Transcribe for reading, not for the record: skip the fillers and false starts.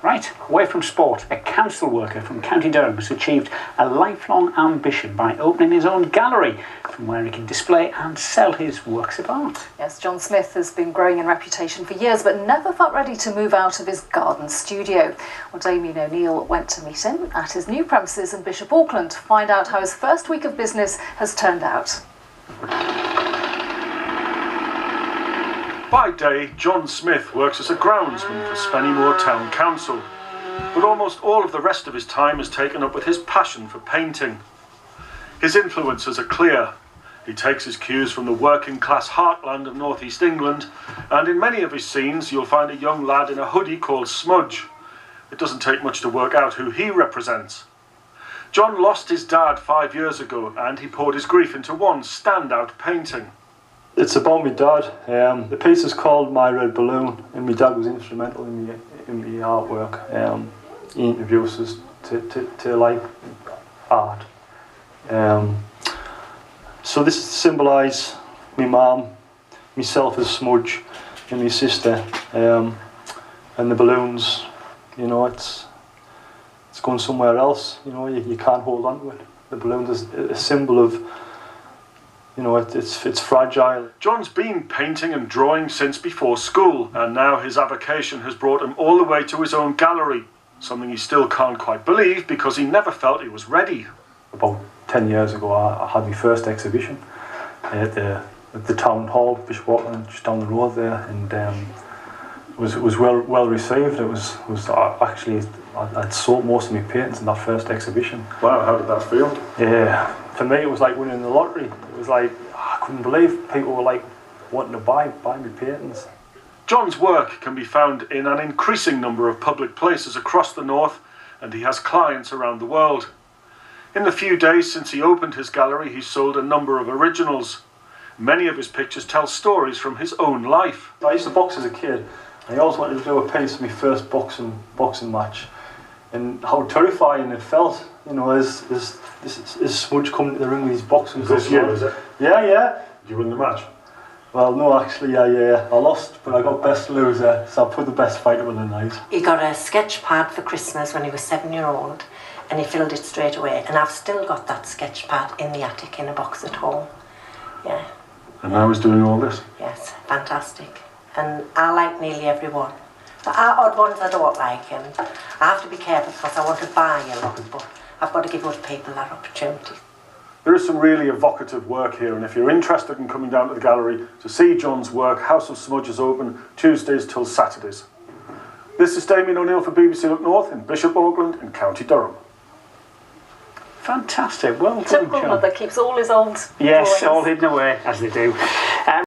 Right, away from sport, a council worker from County Durham has achieved a lifelong ambition by opening his own gallery from where he can display and sell his works of art. Yes, John Smith has been growing in reputation for years but never felt ready to move out of his garden studio. Well, Damien O'Neill went to meet him at his new premises in Bishop Auckland to find out how his first week of business has turned out. By day, John Smith works as a groundsman for Spennymoor Town Council, but almost all of the rest of his time is taken up with his passion for painting. His influences are clear. He takes his cues from the working class heartland of North East England, and in many of his scenes you'll find a young lad in a hoodie called Smudge. It doesn't take much to work out who he represents. John lost his dad 5 years ago, and he poured his grief into one standout painting. It's about my dad. The piece is called My Red Balloon, and my dad was instrumental in my artwork. He introduced us to like art. So this is to symbolise my mum, myself as Smudge, and my sister, and the balloons. You know, it's going somewhere else. You know, you can't hold on to it. The balloon is a symbol of, you know, it's fragile. John's been painting and drawing since before school, and now his avocation has brought him all the way to his own gallery, something he still can't quite believe because he never felt he was ready. About 10 years ago I had my first exhibition at the town hall, Bishop Auckland, just down the road there, and it was well received. It was actually, I'd sold most of my paintings in that first exhibition. Wow, how did that feel? Yeah, for me it was like winning the lottery. It was like, I couldn't believe people were like wanting to buy my paintings. John's work can be found in an increasing number of public places across the north, and he has clients around the world. In the few days since he opened his gallery, he's sold a number of originals. Many of his pictures tell stories from his own life. I used to box as a kid, and I always wanted to do a piece of my first boxing match, and how terrifying it felt. You know, as Smudge coming to the ring with his boxing gloves. This year, is it? Yeah. Did you win the match? Well, no, actually, I lost, but I got best loser, so I put the best fighter on the night. He got a sketch pad for Christmas when he was 7-year-old, and he filled it straight away. And I've still got that sketch pad in the attic in a box at home. Yeah. And now he's doing all this? Yes, fantastic. And I like nearly everyone. There are odd ones I don't like, and I have to be careful because I want to buy a lot, but I've got to give other people that opportunity. There is some really evocative work here, and if you're interested in coming down to the gallery to see John's work, House of Smudge is open Tuesdays till Saturdays. This is Damien O'Neill for BBC Look North in Bishop Auckland in County Durham. Fantastic, well done, Typical John. mother keeps all his old Yes, drawings. all hidden away, as they do.